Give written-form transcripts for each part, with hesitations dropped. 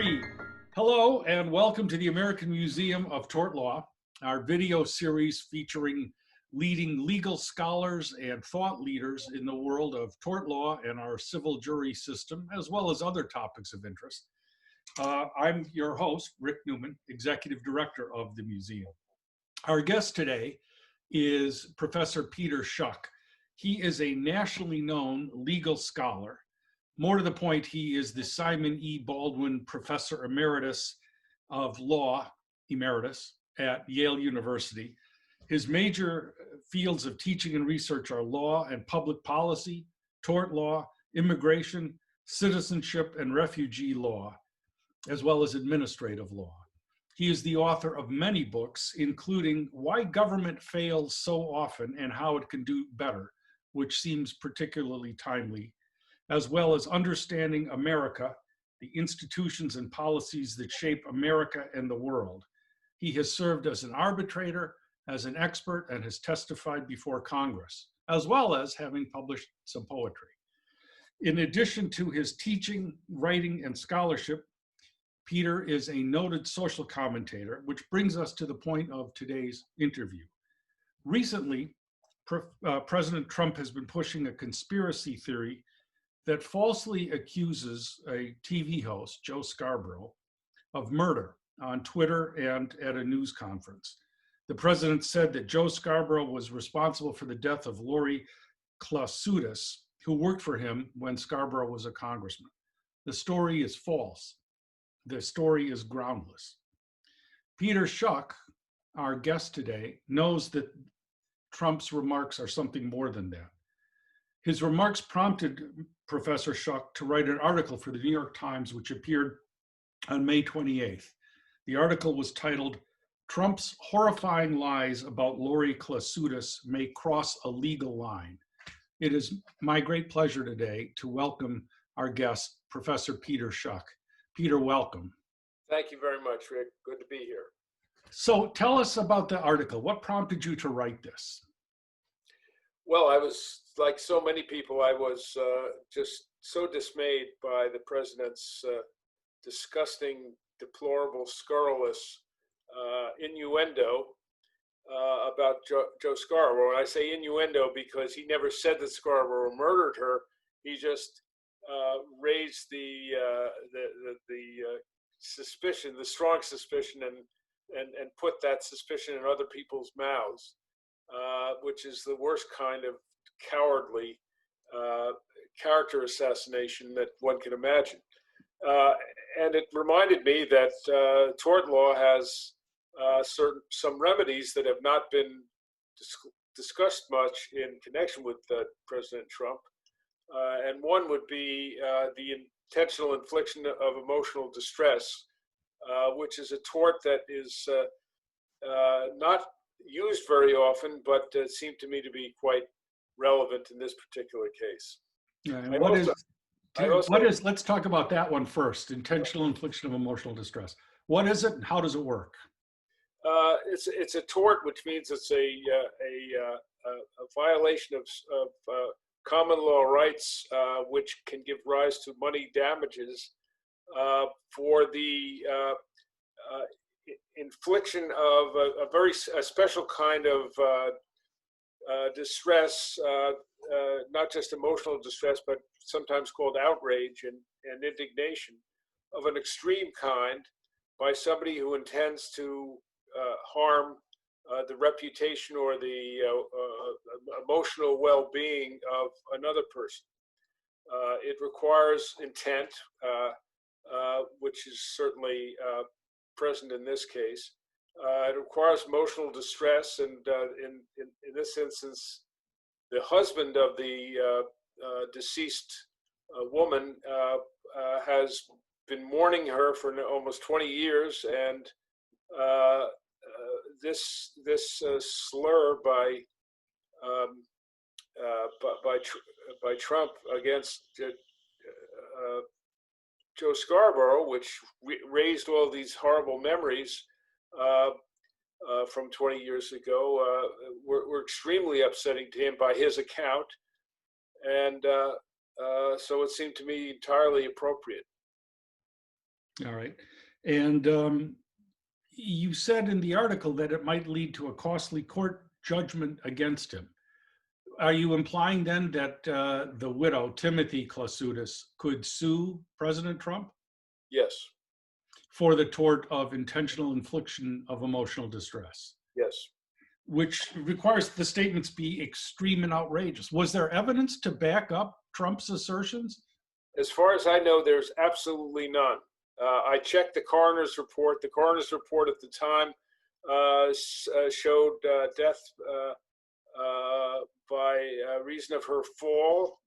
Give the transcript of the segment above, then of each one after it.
3. Hello and welcome to the American Museum of Tort Law, our video series featuring leading legal scholars and thought leaders in the world of tort law and our civil jury system, as well as other topics of interest. I'm your host, Rick Newman, Executive Director of the museum. Our guest today is Professor Peter Schuck. He is a nationally known legal scholar. More to the point, he is the Simon E. Baldwin Professor Emeritus of Law, Emeritus, at Yale University. His major fields of teaching and research are law and public policy, tort law, immigration, citizenship, and refugee law, as well as administrative law. He is the author of many books, including Why Government Fails So Often and How It Can Do Better, which seems particularly timely, as well as Understanding America, the institutions and policies that shape America and the world. He has served as an arbitrator, as an expert, and has testified before Congress, as well as having published some poetry. In addition to his teaching, writing, and scholarship, Peter is a noted social commentator, which brings us to the point of today's interview. Recently, President Trump has been pushing a conspiracy theory that falsely accuses a TV host, Joe Scarborough, of murder on Twitter and at a news conference. The president said that Joe Scarborough was responsible for the death of Lori Klausutis, who worked for him when Scarborough was a congressman. The story is false. The story is groundless. Peter Schuck, our guest today, knows that Trump's remarks are something more than that. His remarks prompted Professor Schuck to write an article for the New York Times, which appeared on May 28th. The article was titled, "Trump's Horrifying Lies About Lori Klausutis May Cross a Legal Line." It is my great pleasure today to welcome our guest, Professor Peter Schuck. Peter, welcome. Thank you very much, Rick. Good to be here. So tell us about the article. What prompted you to write this? Well, I was, like so many people, I was just so dismayed by the president's disgusting, deplorable, scurrilous innuendo about Joe Scarborough. And I say innuendo because he never said that Scarborough murdered her. He just raised the suspicion, the strong suspicion, and put that suspicion in other people's mouths. Which is the worst kind of cowardly character assassination that one can imagine. And it reminded me that tort law has some remedies that have not been discussed much in connection with President Trump. And one would be the intentional infliction of emotional distress, which is a tort that is not used very often, but seemed to me to be quite relevant in this particular case. Yeah, and let's talk about that one first, intentional infliction of emotional distress. What is it and how does it work? It's a tort, which means it's a violation of common law rights, which can give rise to money damages for the infliction of a special kind of distress, not just emotional distress, but sometimes called outrage and indignation of an extreme kind by somebody who intends to harm the reputation or the emotional well-being of another person. It requires intent, which is certainly present in this case. It requires emotional distress, and in this instance, the husband of the deceased woman has been mourning her for almost 20 years, and this slur by Trump against Joe Scarborough, which raised all these horrible memories from 20 years ago, were extremely upsetting to him by his account, and so it seemed to me entirely appropriate. All right. And you said in the article that it might lead to a costly court judgment against him. Are you implying then that the widow, Timothy Clausudis, could sue President Trump Yes, for the tort of intentional infliction of emotional distress, yes. which requires the statements be extreme and outrageous? Was there evidence to back up Trump's assertions? As far as I know, there's absolutely none. I checked the coroner's report. The coroner's report at the time showed death by reason of her fall,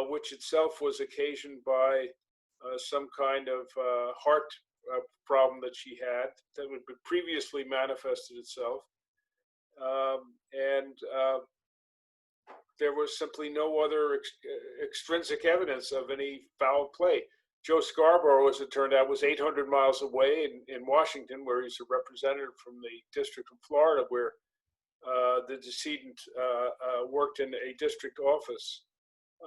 which itself was occasioned by some kind of heart problem that she had that had previously manifested itself. And there was simply no other extrinsic evidence of any foul play. Joe Scarborough, as it turned out, was 800 miles away in Washington, where he's a representative from the District of Florida, where the decedent worked in a district office.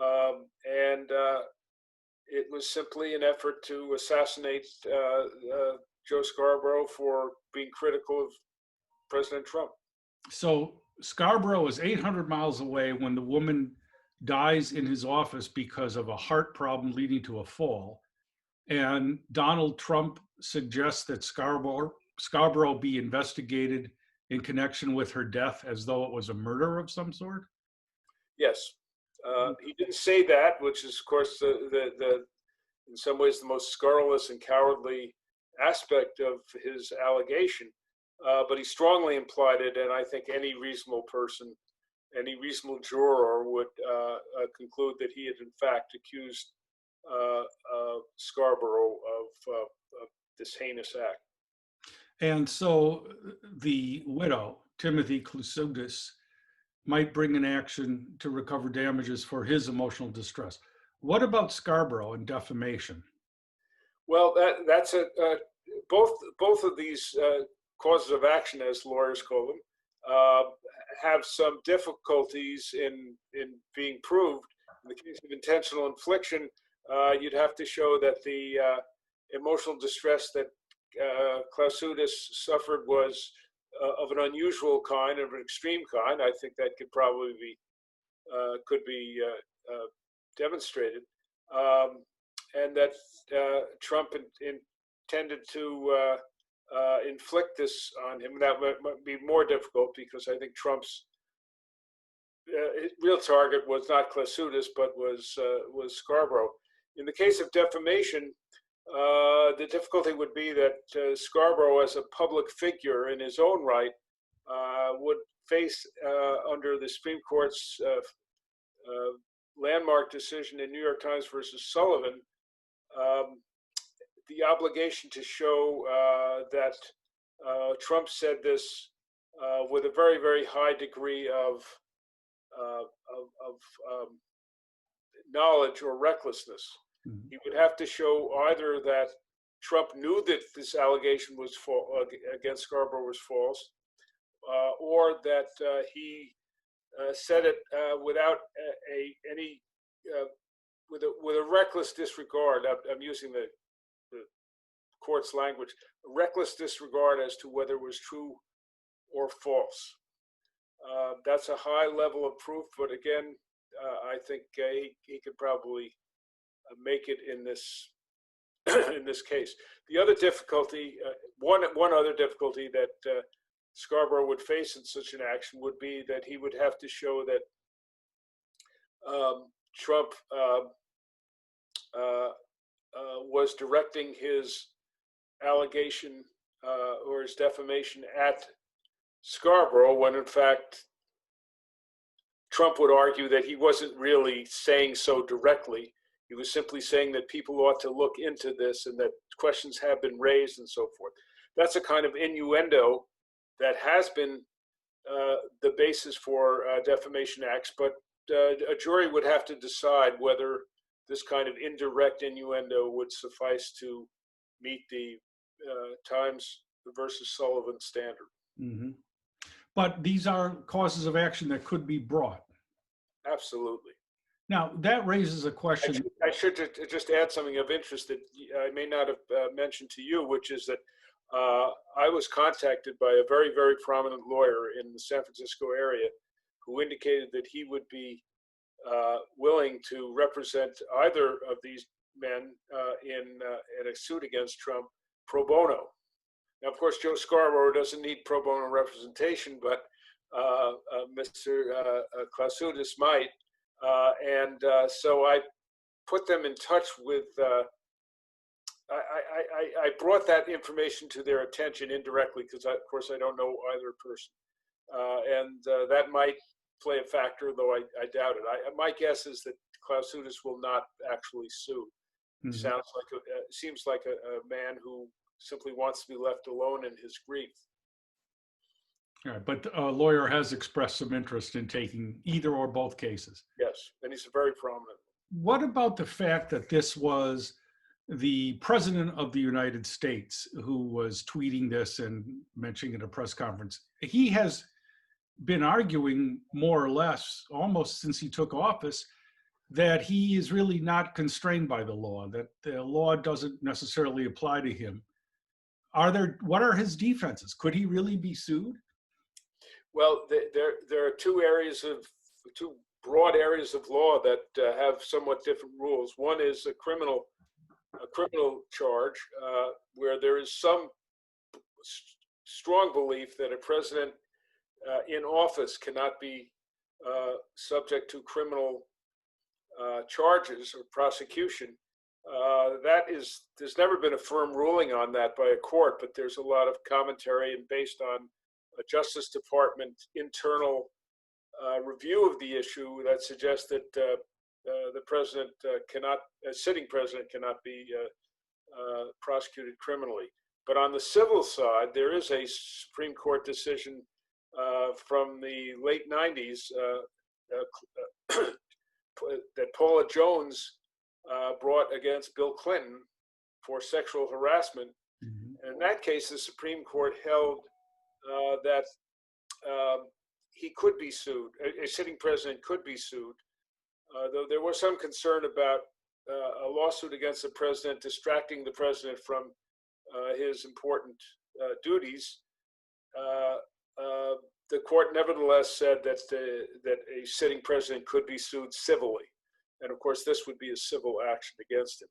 And it was simply an effort to assassinate Joe Scarborough for being critical of President Trump. So Scarborough is 800 miles away when the woman dies in his office because of a heart problem leading to a fall. And Donald Trump suggests that Scarborough be investigated in connection with her death as though it was a murder of some sort? Yes. He didn't say that, which is, of course, in some ways the most scurrilous and cowardly aspect of his allegation. But he strongly implied it, and I think any reasonable person, any reasonable juror would conclude that he had in fact accused Scarborough of this heinous act. And so the widow, Timothy Clausudis, might bring an action to recover damages for his emotional distress. What about Scarborough and defamation? Well, that's both of these causes of action, as lawyers call them, have some difficulties in being proved. In the case of intentional infliction, you'd have to show that the emotional distress that Clausudis suffered was of an unusual kind, of an extreme kind. I think that could probably be demonstrated, and that Trump intended to inflict this on him. That might be more difficult because I think Trump's real target was not Clausudis, but was Scarborough. In the case of defamation, the difficulty would be that Scarborough, as a public figure in his own right, would face under the Supreme Court's landmark decision in New York Times versus Sullivan, the obligation to show that Trump said this with a very, very high degree of knowledge or recklessness. Mhm. He would have to show either that Trump knew that this allegation was against Scarborough was false, or that he said it without with a reckless disregard. I'm using the court's language, reckless disregard as to whether it was true or false. That's a high level of proof, but again, I think he could probably make it in this in this case. The other difficulty, one other difficulty that Scarborough would face in such an action would be that he would have to show that Trump was directing his allegation or his defamation at Scarborough, when in fact Trump would argue that he wasn't really saying so directly. He was simply saying that people ought to look into this and that questions have been raised and so forth. That's a kind of innuendo that has been the basis for defamation acts, but a jury would have to decide whether this kind of indirect innuendo would suffice to meet the Times versus Sullivan standard. Mm-hmm. But these are causes of action that could be brought. Absolutely. Now, that raises a question. I should just add something of interest that I may not have mentioned to you, which is that I was contacted by a very, very prominent lawyer in the San Francisco area who indicated that he would be willing to represent either of these men in a suit against Trump pro bono. Now, of course, Joe Scarborough doesn't need pro bono representation, but Mr. Klausoudis might. So I put them in touch with, I brought that information to their attention indirectly because, of course, I don't know either person. That might play a factor, though I doubt it. My guess is that Klausoudis will not actually sue. Mhm. Seems like a man who simply wants to be left alone in his grief. All right, but a lawyer has expressed some interest in taking either or both cases. Yes, and he's very prominent. What about the fact that this was the president of the United States who was tweeting this and mentioning at a press conference? He has been arguing more or less almost since he took office that he is really not constrained by the law, that the law doesn't necessarily apply to him. What are his defenses? Could he really be sued? Well, there are two broad areas of law that have somewhat different rules. One is a criminal charge where there is some strong belief that a president in office cannot be subject to criminal charges or prosecution. There's never been a firm ruling on that by a court, but there's a lot of commentary and based on a Justice Department internal review of the issue that suggests that the president sitting president cannot be prosecuted criminally. But on the civil side, there is a Supreme Court decision from the late 90s that Paula Jones brought against Bill Clinton for sexual harassment. Mhm. And in that case, the Supreme Court held that he could be sued, a sitting president could be sued, though there was some concern about a lawsuit against the president distracting the president from his important duties. The court nevertheless said that a sitting president could be sued civilly. And of course, this would be a civil action against him.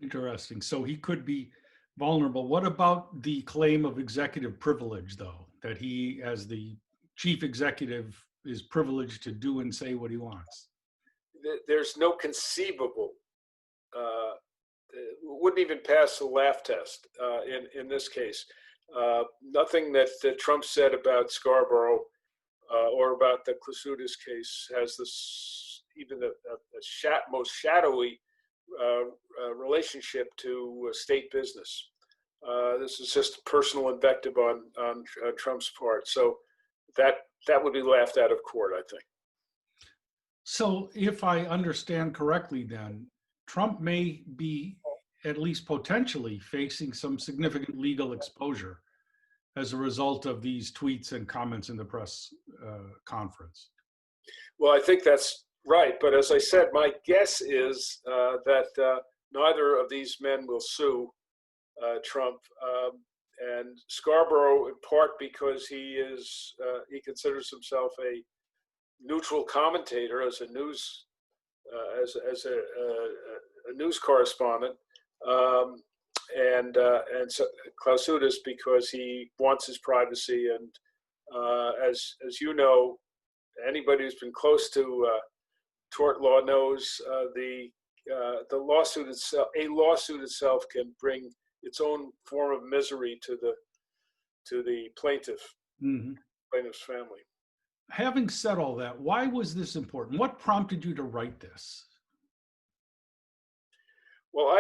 Interesting. So he could be vulnerable. What about the claim of executive privilege, though, that he, as the chief executive, is privileged to do and say what he wants? There's no conceivable, wouldn't even pass the laugh test in this case. Nothing that Trump said about Scarborough or about the Klausoudis case has this even the most shadowy relationship to state business. This is just personal invective on Trump's part. So that would be laughed out of court, I think. So if I understand correctly, then Trump may be at least potentially facing some significant legal exposure as a result of these tweets and comments in the press conference. Well, I think that's right. But as I said, my guess is that neither of these men will sue Trump. And Scarborough, in part because he considers himself a neutral commentator as a news news correspondent, and so Klausoudis because he wants his privacy. And as you know, anybody who's been close to tort law knows the lawsuit itself. A lawsuit itself can bring its own form of misery to the plaintiff's family. Having said all that, why was this important? What prompted you to write this? Well,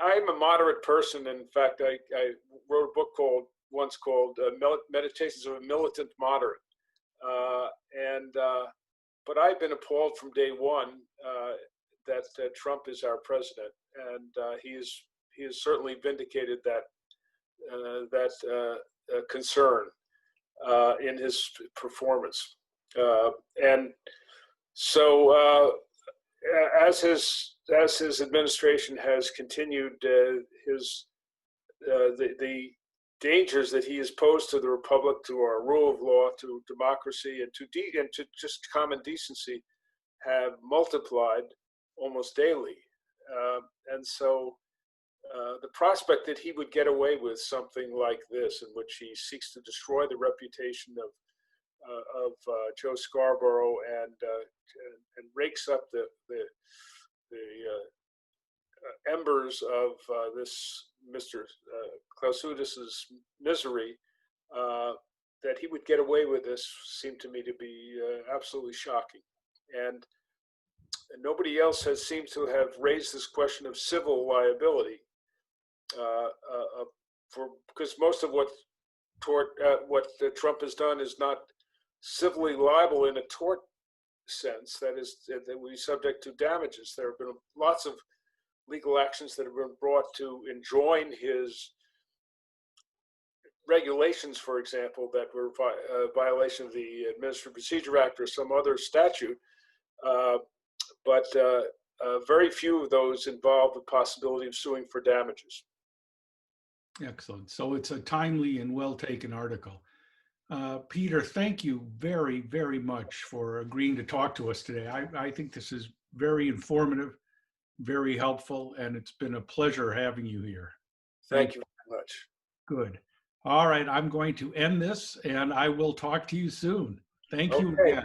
I'm a moderate person. In fact, I wrote a book once called Meditations of a Militant Moderate. But I've been appalled from day one that Trump is our president, and he has certainly vindicated that concern in his performance. And so, as his administration has continued the dangers that he has posed to the republic, to our rule of law, to democracy, and to just common decency, have multiplied almost daily. And so, the prospect that he would get away with something like this, in which he seeks to destroy the reputation of Joe Scarborough and rakes up the embers of this Mr. Clausewitz' misery, that he would get away with this seemed to me to be absolutely shocking. And nobody else has seemed to have raised this question of civil liability, because most of what Trump has done is not civilly liable in a tort sense. That is, that we subject to damages. There have been lots of legal actions that have been brought to enjoin his regulations, for example, that were a violation of the Administrative Procedure Act or some other statute. But very few of those involve the possibility of suing for damages. Excellent. So it's a timely and well-taken article. Peter, thank you very, very much for agreeing to talk to us today. I think this is very informative, very helpful, and it's been a pleasure having you here. Thank you very much. Good. All right, I'm going to end this, and I will talk to you soon. Thank you again.